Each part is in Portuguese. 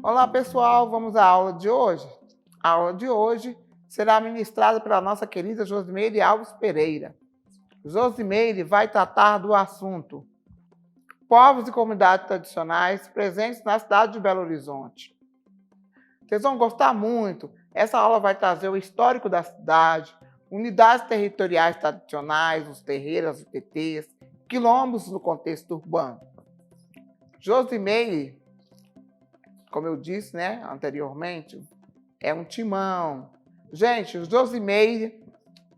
Olá pessoal, vamos à aula de hoje. A aula de hoje será ministrada pela nossa querida Josimeire Alves Pereira. Josimeire vai tratar do assunto povos e comunidades tradicionais presentes na cidade de Belo Horizonte. Vocês vão gostar muito. Essa aula vai trazer o histórico da cidade, unidades territoriais tradicionais, os terreiros, os TTs, quilombos no contexto urbano. Josimeire, como eu disse, anteriormente, é um timão. Gente, o Josimeire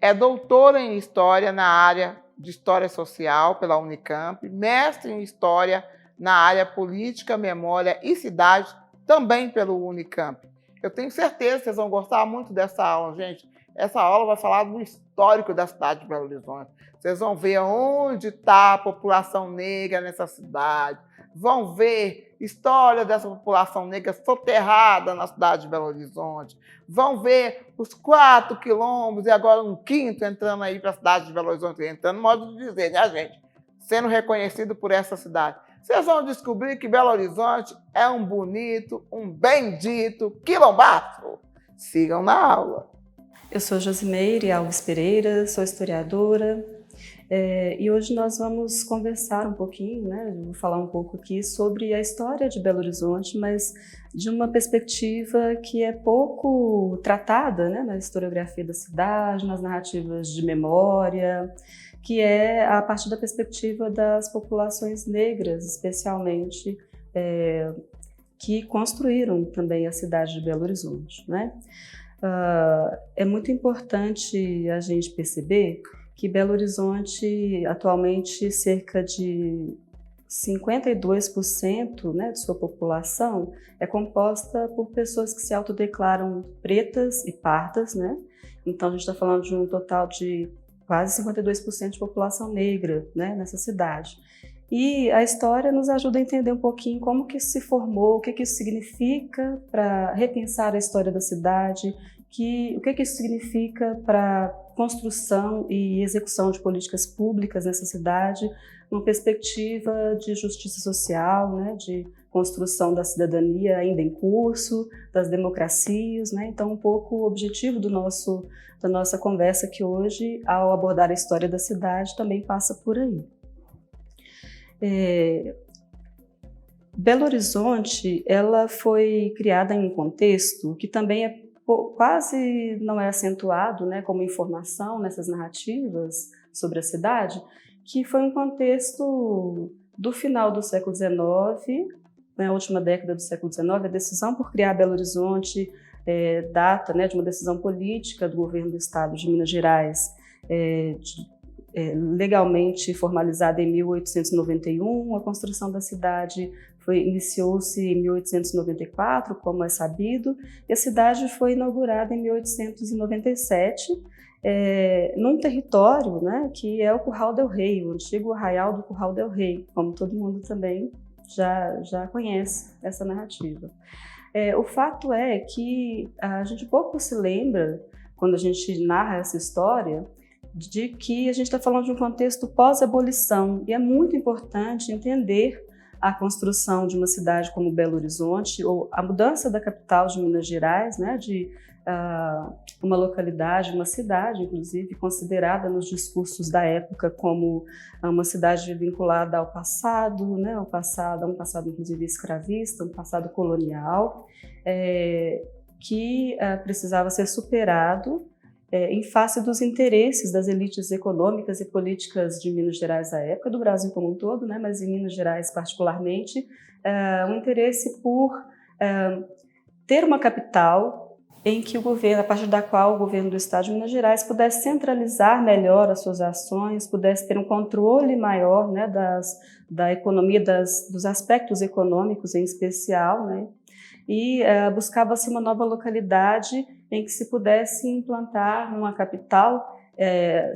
é doutora em História na área de História Social pela Unicamp, mestre em História na área Política, Memória e Cidade, também pelo Unicamp. Eu tenho certeza que vocês vão gostar muito dessa aula, gente. Essa aula vai falar do histórico da cidade de Belo Horizonte. Vocês vão ver onde está a população negra nessa cidade. Vão ver história dessa população negra soterrada na cidade de Belo Horizonte. Vão ver os 4 quilombos e agora um quinto entrando aí para a cidade de Belo Horizonte. Entrando, modo de dizer, né, gente? Sendo reconhecido por essa cidade. Vocês vão descobrir que Belo Horizonte é um bonito, um bendito quilombaço. Sigam na aula. Eu sou Josimeire Alves Pereira, sou historiadora e hoje nós vamos conversar um pouquinho, vou falar um pouco aqui sobre a história de Belo Horizonte, mas de uma perspectiva que é pouco tratada, na historiografia da cidade, nas narrativas de memória, que é a partir da perspectiva das populações negras, especialmente, que construíram também a cidade de Belo Horizonte, É muito importante a gente perceber que Belo Horizonte, atualmente, cerca de 52% de sua população é composta por pessoas que se autodeclaram pretas e pardas, Então, a gente está falando de um total de quase 52% de população negra, nessa cidade. E a história nos ajuda a entender um pouquinho como que isso se formou, o que isso significa para repensar a história da cidade, o que isso significa para construção e execução de políticas públicas nessa cidade, uma perspectiva de justiça social, de construção da cidadania ainda em curso, das democracias, Então, um pouco o objetivo da nossa conversa aqui hoje, ao abordar a história da cidade, também passa por aí. Belo Horizonte, ela foi criada em um contexto que também quase não é acentuado, como informação nessas narrativas sobre a cidade, que foi um contexto do final do século XIX, na última década do século XIX. A decisão por criar Belo Horizonte data de uma decisão política do governo do estado de Minas Gerais, legalmente formalizada em 1891. A construção da cidade iniciou-se em 1894, como é sabido, e a cidade foi inaugurada em 1897, num território que é o Curral del Rei, o antigo arraial do Curral del Rei, como todo mundo também já conhece essa narrativa. O fato é que a gente pouco se lembra, quando a gente narra essa história, de que a gente está falando de um contexto pós-abolição, e é muito importante entender a construção de uma cidade como Belo Horizonte, ou a mudança da capital de Minas Gerais, de uma localidade, uma cidade, inclusive, considerada nos discursos da época como uma cidade vinculada ao passado, a um passado, inclusive, escravista, um passado colonial, que precisava ser superado em face dos interesses das elites econômicas e políticas de Minas Gerais à época, do Brasil como um todo, mas em Minas Gerais particularmente, um interesse por ter uma capital em que o governo, a partir da qual o governo do estado de Minas Gerais pudesse centralizar melhor as suas ações, pudesse ter um controle maior da economia, dos aspectos econômicos em especial, e buscava-se uma nova localidade em que se pudesse implantar uma capital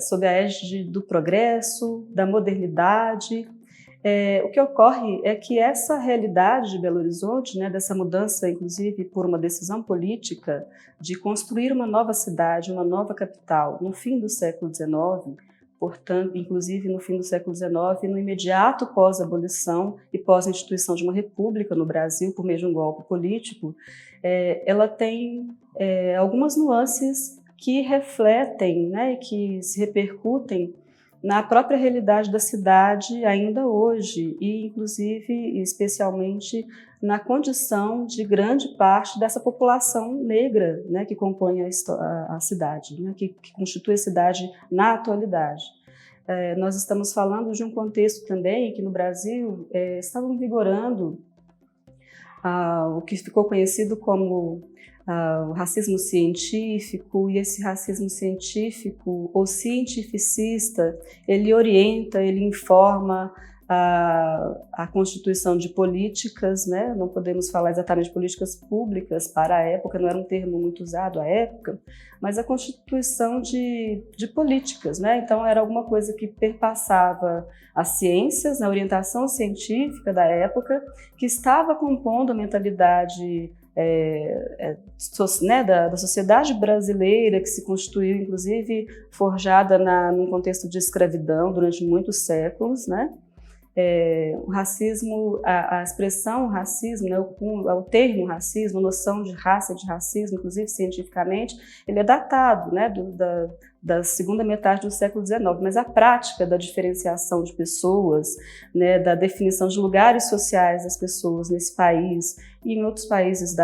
sob a égide do progresso, da modernidade. O que ocorre é que essa realidade de Belo Horizonte, dessa mudança, inclusive por uma decisão política, de construir uma nova cidade, uma nova capital, no fim do século XIX, portanto, inclusive no fim do século XIX, no imediato pós-abolição e pós-instituição de uma república no Brasil, por meio de um golpe político, ela tem algumas nuances que refletem, né, e que se repercutem na própria realidade da cidade ainda hoje, e inclusive, especialmente, na condição de grande parte dessa população negra, né, que compõe a cidade, né, que constitui a cidade na atualidade. Nós estamos falando de um contexto também que no Brasil estavam vigorando o que ficou conhecido como o racismo científico, e esse racismo científico ou cientificista, ele orienta, ele informa a constituição de políticas, né? Não podemos falar exatamente de políticas públicas para a época, não era um termo muito usado à época, mas a constituição de políticas, né? Então era alguma coisa que perpassava as ciências, na orientação científica da época, que estava compondo a mentalidade né, da sociedade brasileira, que se constituiu, inclusive, forjada num contexto de escravidão durante muitos séculos, né? O racismo, a expressão racismo, né, o termo racismo, a noção de raça, de racismo, inclusive cientificamente, ele é datado, né, da segunda metade do século XIX, mas a prática da diferenciação de pessoas, né, da definição de lugares sociais das pessoas nesse país e em outros países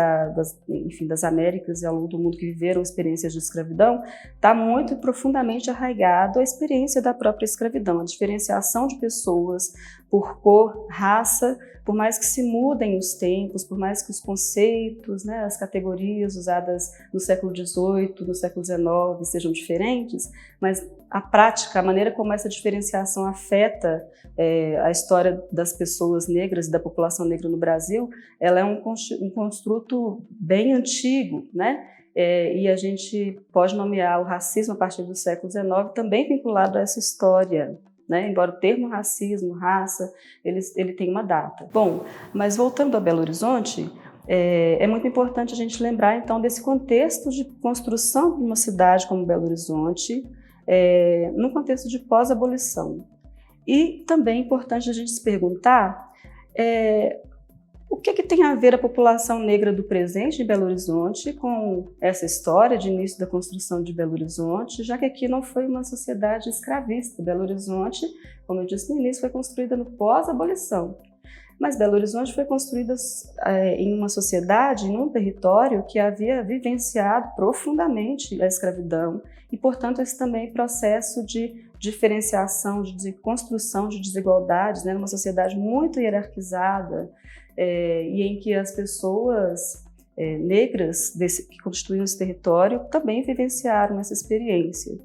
enfim, das Américas e ao longo do mundo que viveram experiências de escravidão, está muito profundamente arraigado à experiência da própria escravidão, a diferenciação de pessoas por cor, raça, por mais que se mudem os tempos, por mais que os conceitos, né, as categorias usadas no século XVIII, no século XIX sejam diferentes, mas a prática, a maneira como essa diferenciação afeta a história das pessoas negras e da população negra no Brasil, ela é um construto bem antigo, né? E a gente pode nomear o racismo a partir do século XIX também vinculado a essa história, né? Embora o termo racismo, raça, ele tem uma data. Bom, mas voltando a Belo Horizonte, é muito importante a gente lembrar, então, desse contexto de construção de uma cidade como Belo Horizonte, num contexto de pós-abolição. E também é importante a gente se perguntar o que tem a ver a população negra do presente de Belo Horizonte com essa história de início da construção de Belo Horizonte, já que aqui não foi uma sociedade escravista. Belo Horizonte, como eu disse no início, foi construída no pós-abolição. Mas Belo Horizonte foi construída em uma sociedade, em um território que havia vivenciado profundamente a escravidão e, portanto, esse também processo de diferenciação, de construção de desigualdades, né, numa sociedade muito hierarquizada, e em que as pessoas negras que constituíam esse território também vivenciaram essa experiência.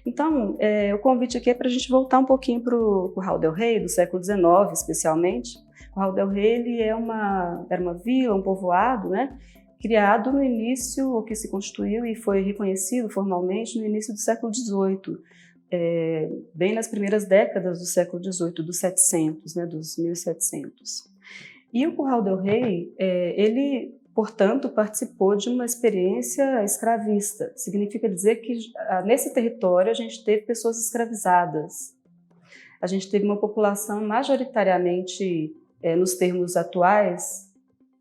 Então, o convite aqui é para a gente voltar um pouquinho para o Curral del Rei, do século XIX, especialmente. O Curral del Rei ele era uma vila, um povoado, né, criado no início, o que se constituiu e foi reconhecido formalmente no início do século XVIII, bem nas primeiras décadas do século XVIII, dos 700, né, dos 1700. E o Curral del Rei, ele, portanto, participou de uma experiência escravista. Significa dizer que nesse território a gente teve pessoas escravizadas. A gente teve uma população majoritariamente, nos termos atuais,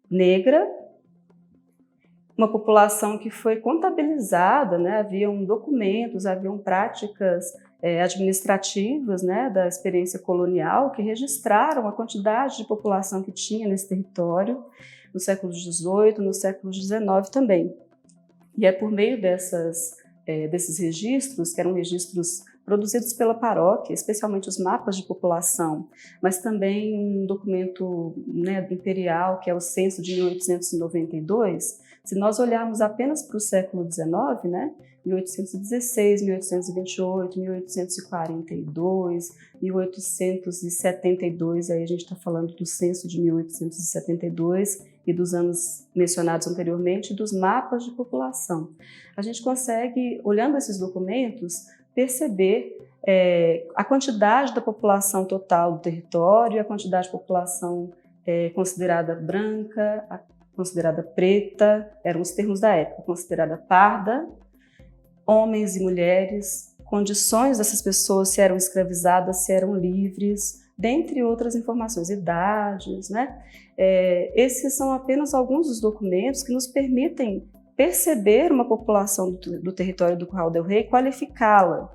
negra, uma população que foi contabilizada, né? Haviam documentos, haviam práticas administrativas, né, da experiência colonial que registraram a quantidade de população que tinha nesse território no século XVIII, no século XIX também. E é por meio desses registros, que eram registros produzidos pela paróquia, especialmente os mapas de população, mas também um documento, né, imperial, que é o Censo de 1892, se nós olharmos apenas para o século XIX, né, 1816, 1828, 1842, 1872, aí a gente está falando do censo de 1872 e dos anos mencionados anteriormente, dos mapas de população. A gente consegue, olhando esses documentos, perceber a quantidade da população total do território, a quantidade de população considerada branca, considerada preta, eram os termos da época, considerada parda, homens e mulheres condições dessas pessoas, se eram escravizadas, se eram livres, dentre outras informações, idades, né? Esses são apenas alguns dos documentos que nos permitem perceber uma população do território do Curral del Rei, qualificá-la.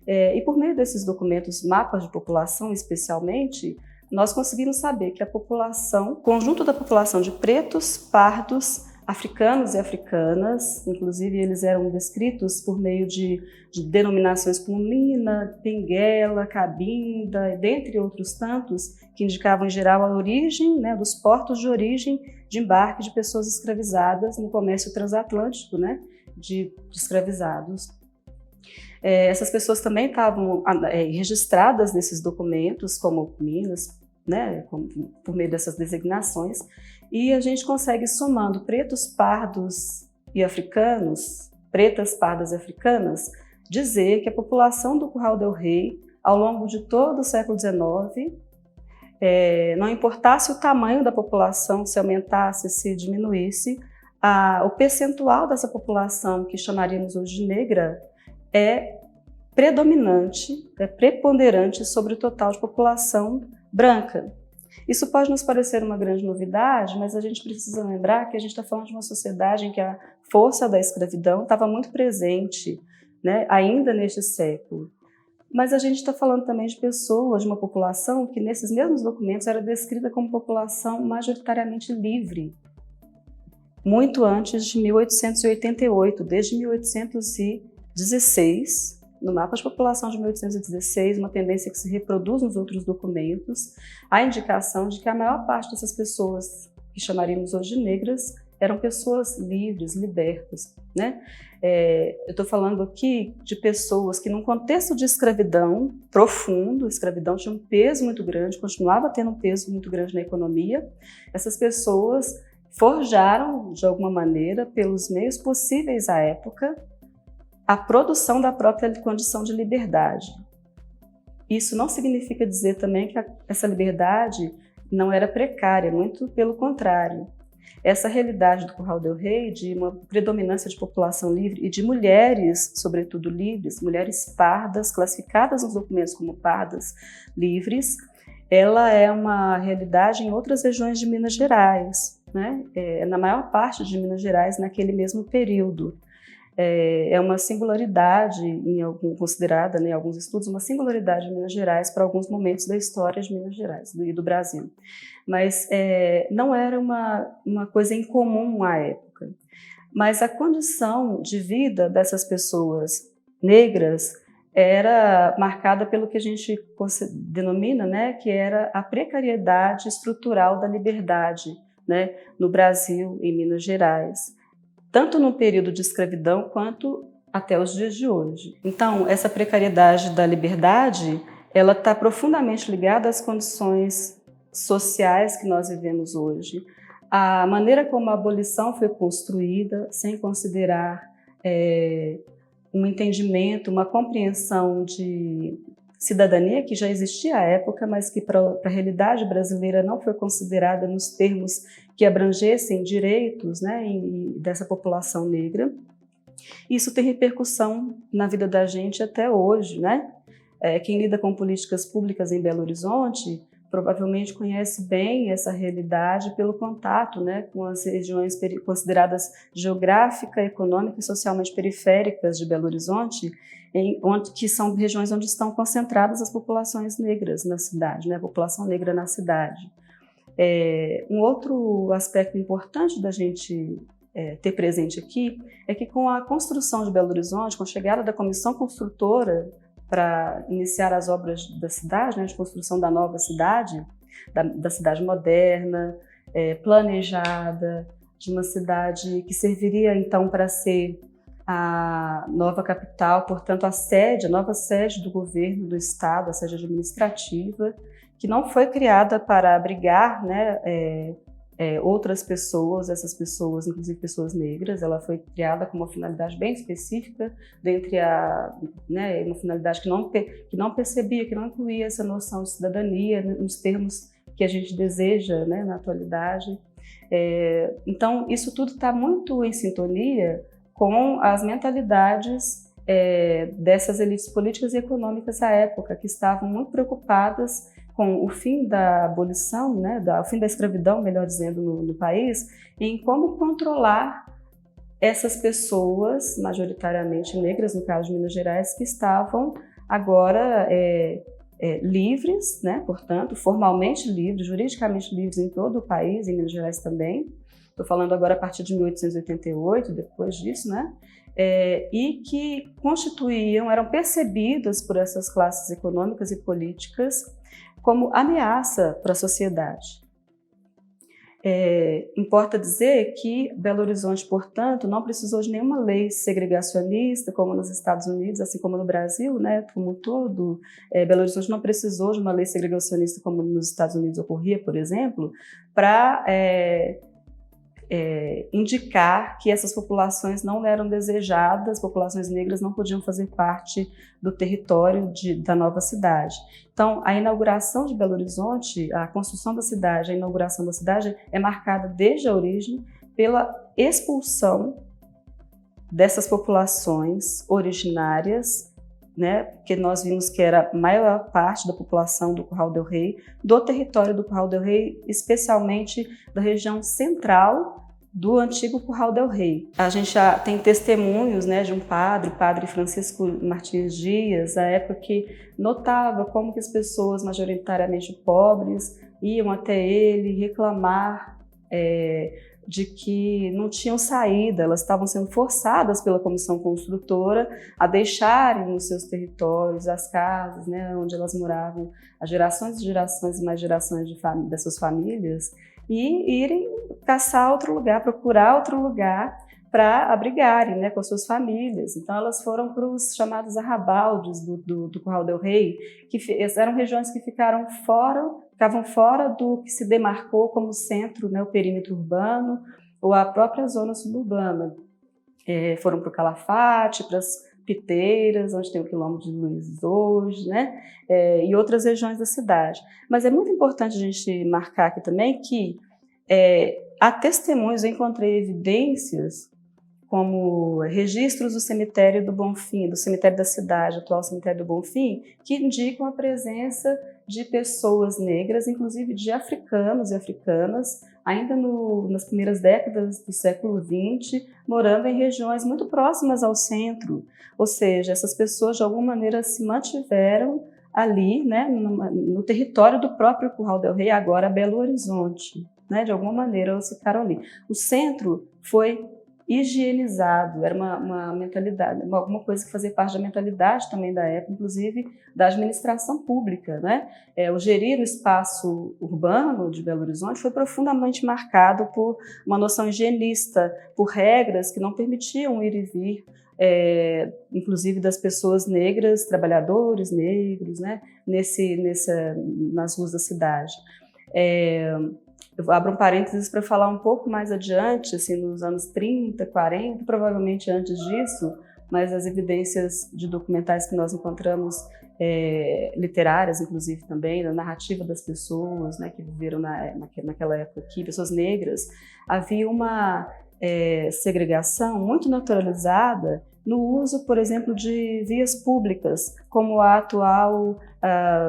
E por meio desses documentos, mapas de população especialmente, nós conseguimos saber que a população, o conjunto da população de pretos, pardos, africanos e africanas, inclusive eles eram descritos por meio de denominações como Mina, Benguela, Cabinda, dentre outros tantos, que indicavam em geral a origem, né, dos portos de origem de embarque de pessoas escravizadas no comércio transatlântico, né, de escravizados. Essas pessoas também estavam registradas nesses documentos como Minas, né, por meio dessas designações, e a gente consegue, somando pretos, pardos e africanos, pretas, pardas e africanas, dizer que a população do Curral del Rei, ao longo de todo o século XIX, não importasse o tamanho da população, se aumentasse, se diminuísse, o percentual dessa população, que chamaríamos hoje de negra, é predominante, é preponderante sobre o total de população branca. Isso pode nos parecer uma grande novidade, mas a gente precisa lembrar que a gente está falando de uma sociedade em que a força da escravidão estava muito presente, né, ainda neste século. Mas a gente está falando também de pessoas, de uma população que nesses mesmos documentos era descrita como população majoritariamente livre, muito antes de 1888, desde 1816, no mapa de população de 1816, uma tendência que se reproduz nos outros documentos, a indicação de que a maior parte dessas pessoas, que chamaríamos hoje de negras, eram pessoas livres, libertas, né? Eu estou falando aqui de pessoas que, num contexto de escravidão profundo, a escravidão tinha um peso muito grande, continuava tendo um peso muito grande na economia, essas pessoas forjaram, de alguma maneira, pelos meios possíveis à época, a produção da própria condição de liberdade. Isso não significa dizer também que essa liberdade não era precária, muito pelo contrário. Essa realidade do Curral del Rei, de uma predominância de população livre e de mulheres, sobretudo livres, mulheres pardas, classificadas nos documentos como pardas livres, ela é uma realidade em outras regiões de Minas Gerais, né? Na maior parte de Minas Gerais, naquele mesmo período. É uma singularidade, considerada, né, em alguns estudos, uma singularidade de Minas Gerais para alguns momentos da história de Minas Gerais e do Brasil. Mas não era uma coisa incomum à época. Mas a condição de vida dessas pessoas negras era marcada pelo que a gente denomina, né, que era a precariedade estrutural da liberdade, né, no Brasil e Minas Gerais, tanto no período de escravidão quanto até os dias de hoje. Então, essa precariedade da liberdade, ela está profundamente ligada às condições sociais que nós vivemos hoje. A maneira como a abolição foi construída, sem considerar um entendimento, uma compreensão de cidadania que já existia à época, mas que para a realidade brasileira não foi considerada nos termos que abrangessem direitos, né, dessa população negra. Isso tem repercussão na vida da gente até hoje, né? Quem lida com políticas públicas em Belo Horizonte provavelmente conhece bem essa realidade pelo contato, né, com as regiões consideradas geográfica, econômica e socialmente periféricas de Belo Horizonte, que são regiões onde estão concentradas as populações negras na cidade, né, a população negra na cidade. Um outro aspecto importante da gente ter presente aqui é que, com a construção de Belo Horizonte, com a chegada da comissão construtora para iniciar as obras da cidade, né, de construção da nova cidade, da cidade moderna, planejada, de uma cidade que serviria então para ser a nova capital, portanto a nova sede do governo do estado, a sede administrativa, que não foi criada para abrigar, né, outras pessoas, essas pessoas, inclusive pessoas negras. Ela foi criada com uma finalidade bem específica, né, uma finalidade que não percebia, que não incluía essa noção de cidadania nos termos que a gente deseja, né, na atualidade. Então, isso tudo está muito em sintonia com as mentalidades dessas elites políticas e econômicas à época, que estavam muito preocupadas com o fim da abolição, né, o fim da escravidão, melhor dizendo, no país, em como controlar essas pessoas, majoritariamente negras, no caso de Minas Gerais, que estavam agora livres, né, portanto, formalmente livres, juridicamente livres em todo o país, em Minas Gerais também. Estou falando agora a partir de 1888, depois disso, né? E que eram percebidas por essas classes econômicas e políticas como ameaça para a sociedade. Importa dizer que Belo Horizonte, portanto, não precisou de nenhuma lei segregacionista, como nos Estados Unidos, assim como no Brasil, né, como um todo. Belo Horizonte não precisou de uma lei segregacionista, como nos Estados Unidos ocorria, por exemplo, para indicar que essas populações não eram desejadas, populações negras não podiam fazer parte do território da nova cidade. Então, a inauguração de Belo Horizonte, a construção da cidade, a inauguração da cidade é marcada desde a origem pela expulsão dessas populações originárias, né, porque nós vimos que era a maior parte da população do Curral del Rei, do território do Curral del Rei, especialmente da região central do antigo Curral del Rei. A gente já tem testemunhos, né, de um padre Francisco Martins Dias, à época que notava como que as pessoas majoritariamente pobres iam até ele reclamar de que não tinham saída, elas estavam sendo forçadas pela comissão construtora a deixarem os seus territórios, as casas, né, onde elas moravam, há gerações e gerações e mais gerações das suas famílias, e irem caçar outro lugar, procurar outro lugar para abrigarem, né, com as suas famílias. Então elas foram para os chamados arrabaldes do Curral del Rei, que eram regiões que ficavam fora do que se demarcou como centro, né, o perímetro urbano ou a própria zona suburbana. Foram para o Calafate, para as Piteiras, onde tem o quilombo de Luiz hoje, né, e outras regiões da cidade. Mas é muito importante a gente marcar aqui também que há testemunhos, eu encontrei evidências como registros do cemitério do Bonfim, do cemitério da cidade, atual cemitério do Bonfim, que indicam a presença de pessoas negras, inclusive de africanos e africanas, ainda nas primeiras décadas do século XX, morando em regiões muito próximas ao centro. Ou seja, essas pessoas de alguma maneira se mantiveram ali, né, no território do próprio Curral del Rei, agora Belo Horizonte. Né, de alguma maneira elas ficaram ali. O centro foi higienizado, era uma mentalidade, alguma coisa que fazia parte da mentalidade também da época, inclusive da administração pública, né? O gerir o espaço urbano de Belo Horizonte foi profundamente marcado por uma noção higienista, por regras que não permitiam ir e vir, inclusive das pessoas negras, trabalhadores negros, né? Nas ruas da cidade. Eu abro um parênteses para falar um pouco mais adiante, assim, nos anos 30, 40, provavelmente antes disso, mas as evidências de documentais que nós encontramos, literárias, inclusive também, na narrativa das pessoas, né, que viveram naquela época aqui, pessoas negras, havia uma segregação muito naturalizada no uso, por exemplo, de vias públicas, como a atual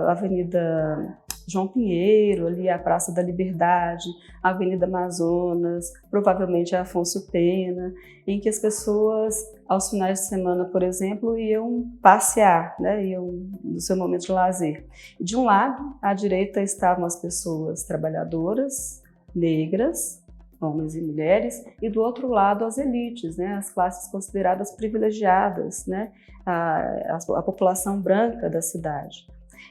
Avenida João Pinheiro, ali a Praça da Liberdade, a Avenida Amazonas, provavelmente a Afonso Pena, em que as pessoas, aos finais de semana, por exemplo, iam passear, né, iam no seu momento de lazer. De um lado, à direita, estavam as pessoas trabalhadoras, negras, homens e mulheres, e do outro lado as elites, né, as classes consideradas privilegiadas, né, a população branca da cidade.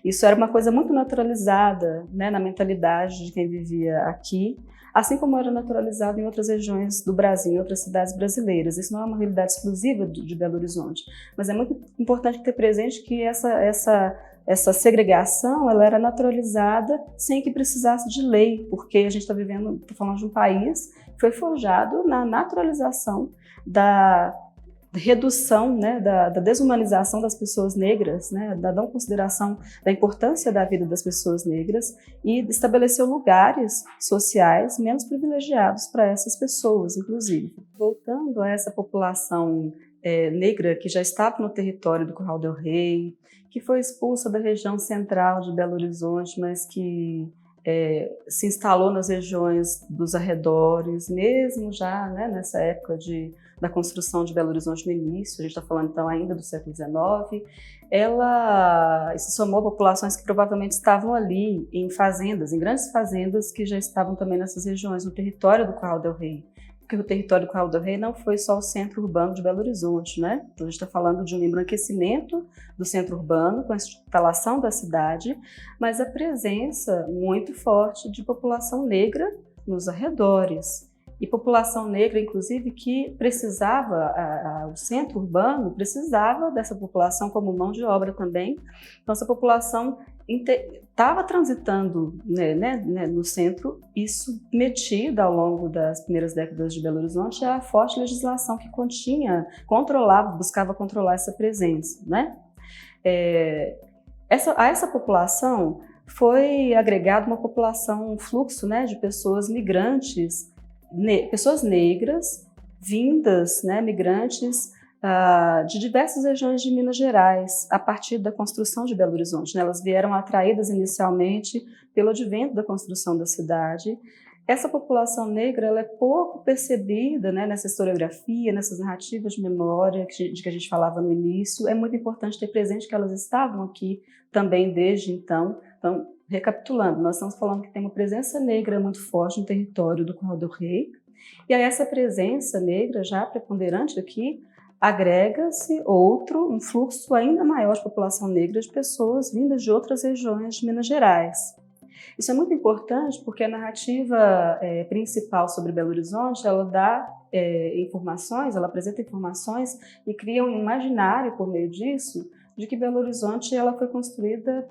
Isso era uma coisa muito naturalizada, né, na mentalidade de quem vivia aqui, assim como era naturalizado em outras regiões do Brasil, em outras cidades brasileiras. Isso não é uma realidade exclusiva de Belo Horizonte, mas é muito importante ter presente que essa segregação ela era naturalizada sem que precisasse de lei, porque a gente está falando de um país que foi forjado na naturalização da redução, né, da desumanização das pessoas negras, né, da não consideração da importância da vida das pessoas negras e estabeleceu lugares sociais menos privilegiados para essas pessoas, inclusive. Voltando a essa população negra que já estava no território do Curral del Rei, que foi expulsa da região central de Belo Horizonte, mas que se instalou nas regiões dos arredores, mesmo já, né, nessa época da construção de Belo Horizonte no início, a gente está falando então ainda do século XIX, ela se somou a populações que provavelmente estavam ali em fazendas, em grandes fazendas que já estavam também nessas regiões, no território do Curral del Rei. Porque o território do Curral del Rei não foi só o centro urbano de Belo Horizonte, né? Então a gente está falando de um embranquecimento do centro urbano, com a instalação da cidade, mas a presença muito forte de população negra nos arredores. E população negra, inclusive, que precisava, o centro urbano precisava dessa população como mão de obra também. Então essa população estava transitando no centro e submetida ao longo das primeiras décadas de Belo Horizonte à forte legislação que buscava controlar essa presença, né? A essa população foi agregada uma população, um fluxo, né, de pessoas migrantes, pessoas negras, vindas, né, migrantes, de diversas regiões de Minas Gerais, a partir da construção de Belo Horizonte, né? Elas vieram atraídas inicialmente pelo advento da construção da cidade. Essa população negra ela é pouco percebida, né, nessa historiografia, nessas narrativas de memória de que a gente falava no início. É muito importante ter presente que elas estavam aqui também desde então. Então, recapitulando, nós estamos falando que tem uma presença negra muito forte no território do Curral del Rei, e a essa presença negra já preponderante aqui, agrega-se um fluxo ainda maior de população negra, de pessoas vindas de outras regiões de Minas Gerais. Isso é muito importante porque a narrativa principal sobre Belo Horizonte, ela dá informações, ela apresenta informações e cria um imaginário por meio disso, de que Belo Horizonte ela foi construída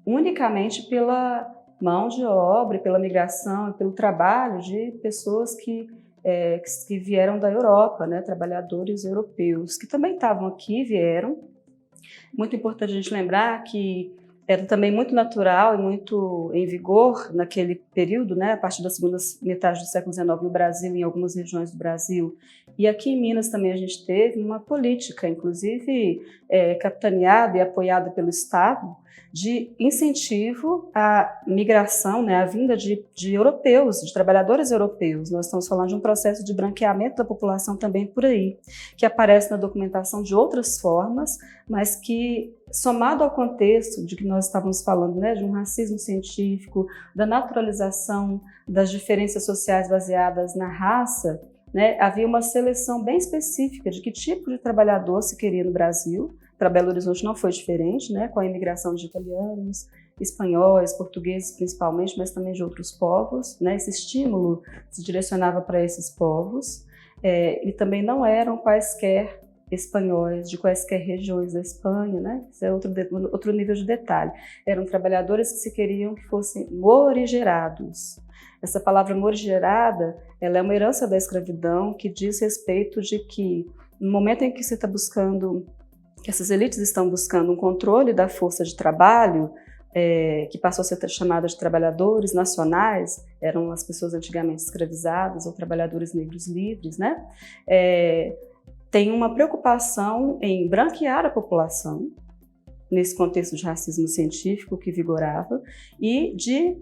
unicamente pela mão de obra, pela migração, pelo trabalho de pessoas que vieram da Europa, né, trabalhadores europeus, que também estavam aqui, vieram. Muito importante a gente lembrar que era também muito natural e muito em vigor naquele período, né, a partir da segunda metade do século XIX no Brasil, em algumas regiões do Brasil. E aqui em Minas também a gente teve uma política, inclusive capitaneada e apoiada pelo Estado, de incentivo à migração, né, à vinda de europeus, de trabalhadores europeus. Nós estamos falando de um processo de branqueamento da população também por aí, que aparece na documentação de outras formas, mas que, somado ao contexto de que nós estávamos falando, né, de um racismo científico, da naturalização das diferenças sociais baseadas na raça, né, havia uma seleção bem específica de que tipo de trabalhador se queria no Brasil. Para Belo Horizonte não foi diferente, né, com a imigração de italianos, espanhóis, portugueses principalmente, mas também de outros povos, né, esse estímulo se direcionava para esses povos, e também não eram quaisquer espanhóis de quaisquer regiões da Espanha, né, isso é outro nível de detalhe, eram trabalhadores que se queriam que fossem morigerados. Essa palavra morigerada, ela é uma herança da escravidão que diz respeito de que no momento em que você está buscando, que essas elites estão buscando um controle da força de trabalho, que passou a ser chamada de trabalhadores nacionais, eram as pessoas antigamente escravizadas ou trabalhadores negros livres, né? Tem uma preocupação em branquear a população, nesse contexto de racismo científico que vigorava, e de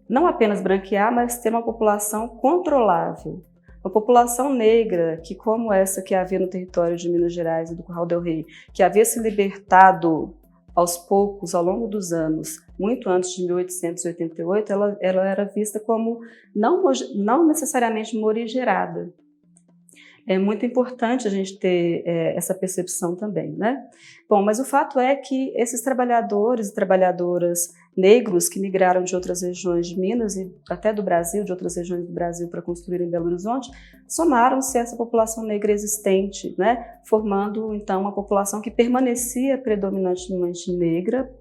não apenas branquear, mas ter uma população controlável. Uma população negra, que como essa que havia no território de Minas Gerais e do Curral del Rei, que havia se libertado aos poucos, ao longo dos anos, muito antes de 1888, ela era vista como não necessariamente morigerada. É muito importante a gente ter essa percepção também, né? Bom, mas o fato é que esses trabalhadores e trabalhadoras negros que migraram de outras regiões de Minas e até do Brasil, de outras regiões do Brasil para construírem Belo Horizonte, somaram-se a essa população negra existente, né? Formando então uma população que permanecia predominantemente negra,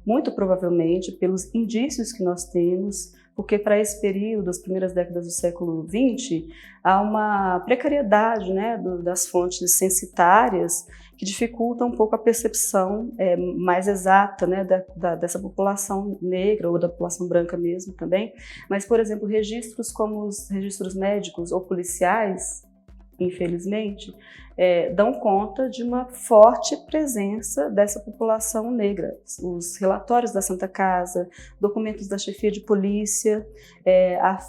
muito provavelmente pelos indícios que nós temos, porque para esse período, as primeiras décadas do século XX, há uma precariedade, né, das fontes censitárias que dificulta um pouco a percepção mais exata, né, dessa população negra ou da população branca mesmo também. Mas, por exemplo, registros como os registros médicos ou policiais, infelizmente, dão conta de uma forte presença dessa população negra. Os relatórios da Santa Casa, documentos da chefia de polícia,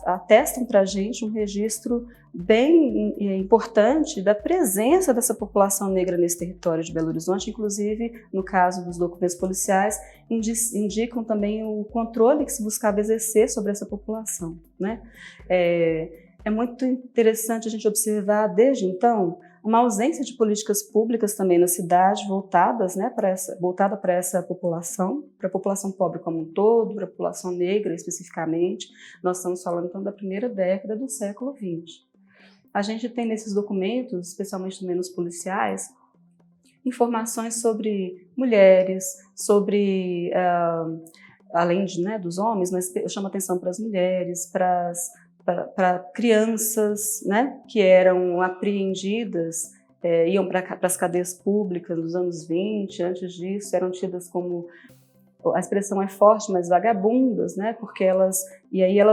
atestam para a gente um registro bem importante da presença dessa população negra nesse território de Belo Horizonte. Inclusive, no caso dos documentos policiais, indicam também o controle que se buscava exercer sobre essa população, né? É muito interessante a gente observar, desde então, uma ausência de políticas públicas também na cidade voltadas, né, voltada para essa população, para a população pobre como um todo, para a população negra especificamente. Nós estamos falando, então, da primeira década do século XX. A gente tem nesses documentos, especialmente também nos policiais, informações sobre mulheres, sobre, além dos homens, mas eu chamo atenção para as mulheres, para crianças, né, que eram apreendidas, iam para as cadeias públicas nos anos 20, antes disso eram tidas como, a expressão é forte, mas vagabundas, né, porque elas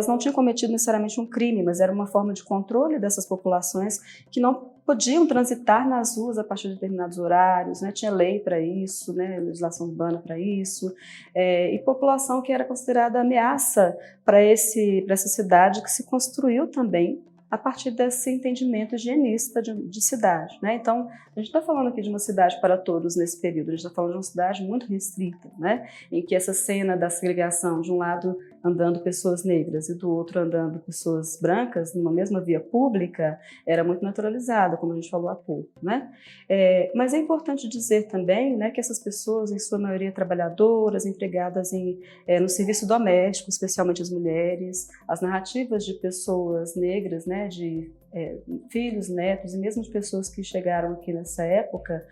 não tinham cometido necessariamente um crime, mas era uma forma de controle dessas populações que não podiam transitar nas ruas a partir de determinados horários, né, tinha lei para isso, né, legislação urbana para isso, e população que era considerada ameaça para essa cidade que se construiu também a partir desse entendimento higienista de cidade, né? Então, a gente está falando aqui de uma cidade para todos nesse período, a gente está falando de uma cidade muito restrita, né? Em que essa cena da segregação, de um lado andando pessoas negras e do outro andando pessoas brancas numa mesma via pública, era muito naturalizada, como a gente falou há pouco, né? Mas é importante dizer também, né, que essas pessoas, em sua maioria trabalhadoras, empregadas no serviço doméstico, especialmente as mulheres, as narrativas de pessoas negras, né, de filhos, netos e mesmo de pessoas que chegaram aqui nessa época,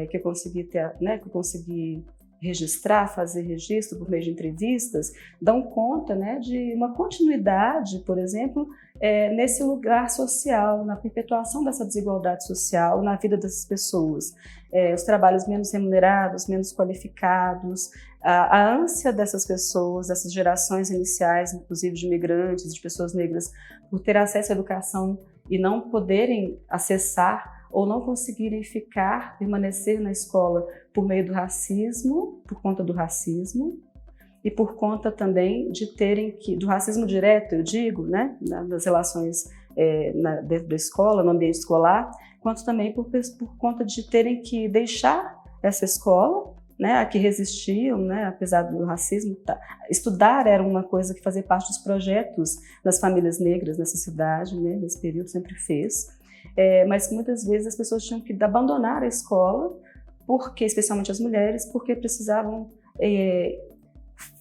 que eu consegui registrar, fazer registro por meio de entrevistas, dão conta, né, de uma continuidade, por exemplo, nesse lugar social, na perpetuação dessa desigualdade social na vida dessas pessoas. Os trabalhos menos remunerados, menos qualificados, a ânsia dessas pessoas, dessas gerações iniciais, inclusive de imigrantes, de pessoas negras, por ter acesso à educação e não poderem acessar ou não conseguirem permanecer na escola por meio do racismo, por conta do racismo, e por conta também de do racismo direto, eu digo, né, das relações dentro da escola, no ambiente escolar, quanto também por conta de terem que deixar essa escola, né, a que resistiam, né, apesar do racismo. Estudar era uma coisa que fazia parte dos projetos das famílias negras nessa cidade, né, nesse período sempre fez. Mas muitas vezes as pessoas tinham que abandonar a escola, especialmente as mulheres, porque precisavam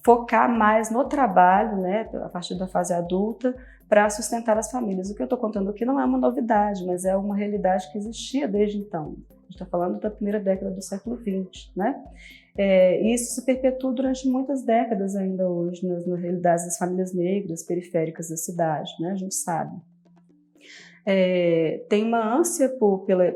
focar mais no trabalho, né, a partir da fase adulta, para sustentar as famílias. O que eu estou contando aqui não é uma novidade, mas é uma realidade que existia desde então. A gente está falando da primeira década do século XX, né? E isso se perpetua durante muitas décadas ainda hoje, nas realidades das famílias negras periféricas da cidade, né? A gente sabe. Tem uma ânsia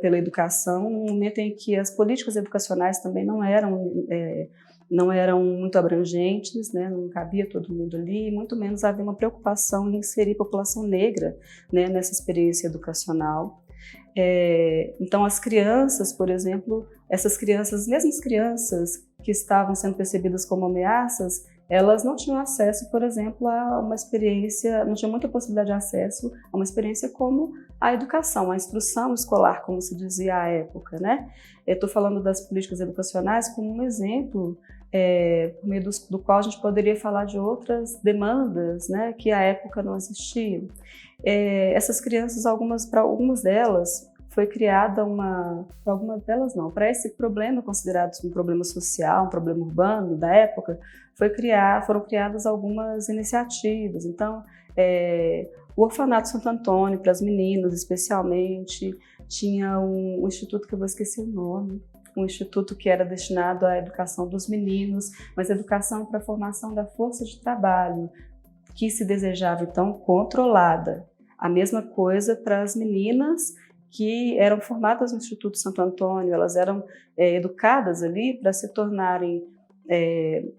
pela educação, no momento em que as políticas educacionais também não eram muito abrangentes, né? Não cabia todo mundo ali, muito menos havia uma preocupação em inserir a população negra, né, nessa experiência educacional. Então, as crianças, por exemplo, as mesmas crianças que estavam sendo percebidas como ameaças, elas não tinham acesso, por exemplo, a uma experiência, não tinham muita possibilidade de acesso a uma experiência como a educação, a instrução escolar, como se dizia à época, né? Eu estou falando das políticas educacionais como um exemplo, por meio do qual a gente poderia falar de outras demandas, né, que à época não existiam. Essas crianças, para algumas delas, foi criada para esse problema considerado um problema social, um problema urbano da época, foram criadas algumas iniciativas. Então, o Orfanato Santo Antônio, para as meninas especialmente, tinha um instituto que eu vou esquecer o nome, um instituto que era destinado à educação dos meninos, mas educação para a formação da força de trabalho, que se desejava, então, controlada. A mesma coisa para as meninas que eram formadas no Instituto Santo Antônio, elas eram educadas ali para se tornarem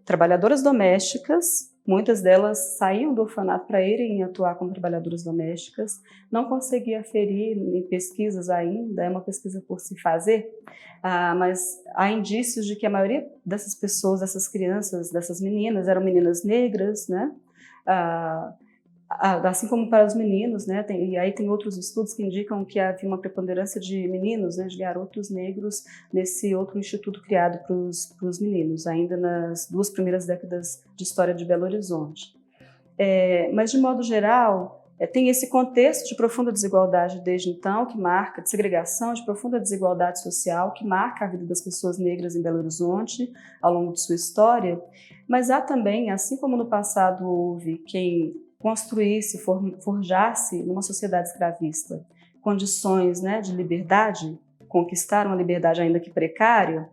trabalhadoras domésticas, Muitas delas saíam do orfanato para irem atuar como trabalhadoras domésticas. Não consegui aferir em pesquisas ainda, é uma pesquisa por se fazer, mas há indícios de que a maioria dessas pessoas, dessas crianças, dessas meninas, eram meninas negras, né? Assim como para os meninos, né? E aí tem outros estudos que indicam que havia uma preponderância de meninos, né, de garotos negros, nesse outro instituto criado para os meninos, ainda nas 2 primeiras décadas de história de Belo Horizonte. Mas, de modo geral, tem esse contexto de profunda desigualdade desde então, que marca, de segregação, de profunda desigualdade social, que marca a vida das pessoas negras em Belo Horizonte ao longo de sua história, mas há também, assim como no passado houve quem construísse, forjasse numa sociedade escravista condições, né, de liberdade, conquistaram a liberdade ainda que precária,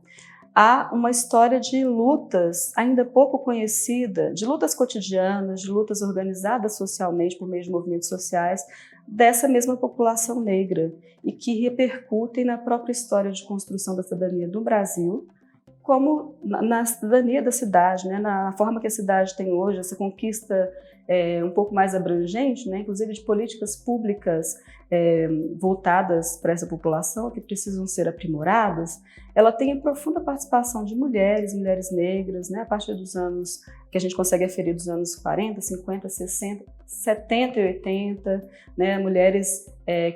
há uma história de lutas ainda pouco conhecida, de lutas cotidianas, de lutas organizadas socialmente por meio de movimentos sociais dessa mesma população negra e que repercutem na própria história de construção da cidadania do Brasil, como na cidadania da cidade, né, na forma que a cidade tem hoje, essa conquista um pouco mais abrangente, né, inclusive de políticas públicas voltadas para essa população, que precisam ser aprimoradas. Ela tem a profunda participação de mulheres negras, né, a partir dos anos que a gente consegue aferir dos anos 40, 50, 60, 70 e 80, né, mulheres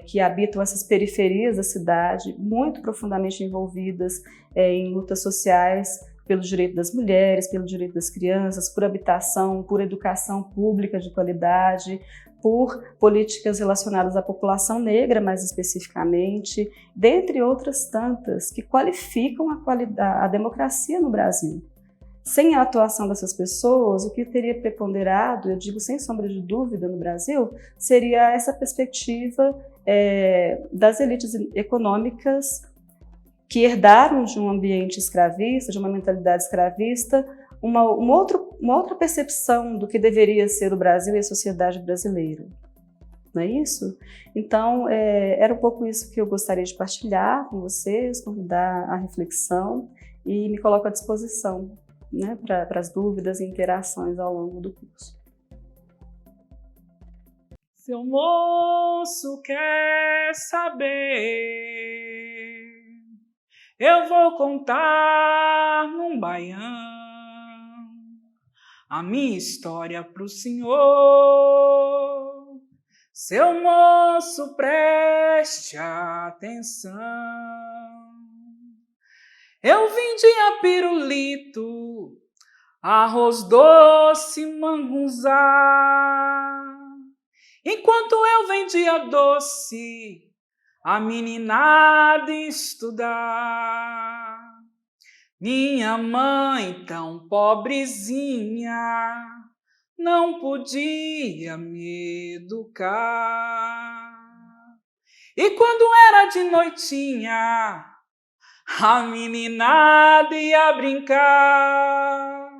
que habitam essas periferias da cidade, muito profundamente envolvidas em lutas sociais pelo direito das mulheres, pelo direito das crianças, por habitação, por educação pública de qualidade, por políticas relacionadas à população negra, mais especificamente, dentre outras tantas, que qualificam a democracia no Brasil. Sem a atuação dessas pessoas, o que teria preponderado, eu digo sem sombra de dúvida no Brasil, seria essa perspectiva das elites econômicas que herdaram de um ambiente escravista, de uma mentalidade escravista, uma outra percepção do que deveria ser o Brasil e a sociedade brasileira. Não é isso? Então, era um pouco isso que eu gostaria de partilhar com vocês, convidar à reflexão e me coloco à disposição, né, para as dúvidas e interações ao longo do curso. Seu moço quer saber, eu vou contar num baião a minha história pro senhor. Seu moço, preste atenção. Eu vendia pirulito, arroz doce, mangunzá. Enquanto eu vendia doce, a meninada estudar. Minha mãe, tão pobrezinha, não podia me educar. E quando era de noitinha, a meninada ia brincar.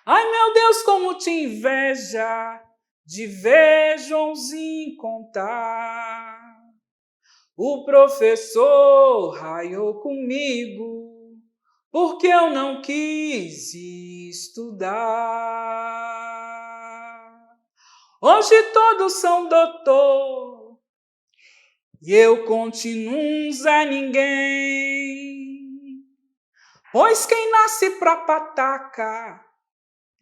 Ai, meu Deus, como te inveja de ver Joãozinho contar. O professor raiou comigo, porque eu não quis estudar. Hoje todos são doutor, e eu continuo um Zé Ninguém. Pois quem nasce pra pataca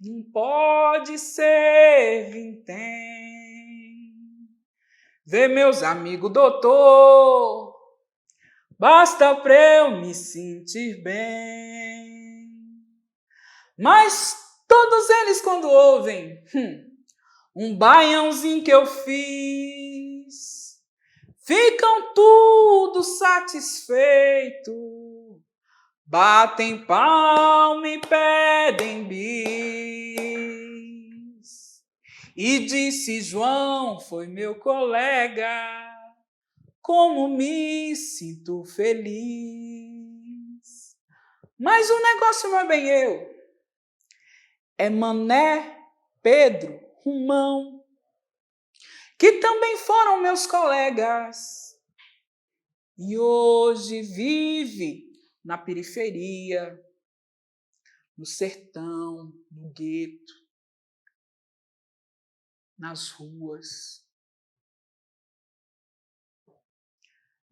não pode ser vintém. Vê, meus amigos doutor, basta pra eu me sentir bem. Mas todos eles, quando ouvem um baiãozinho que eu fiz, ficam tudo satisfeito, batem palma e pedem bis. E disse João, foi meu colega, como me sinto feliz. Mas o negócio não é bem eu, é Mané, Pedro, Romão, que também foram meus colegas. E hoje vive na periferia, no sertão, no gueto. nas ruas.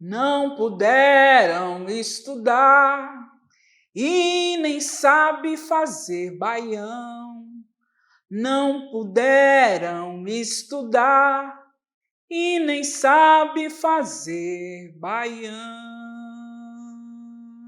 Não puderam estudar e nem sabe fazer baião. Não puderam estudar e nem sabe fazer baião.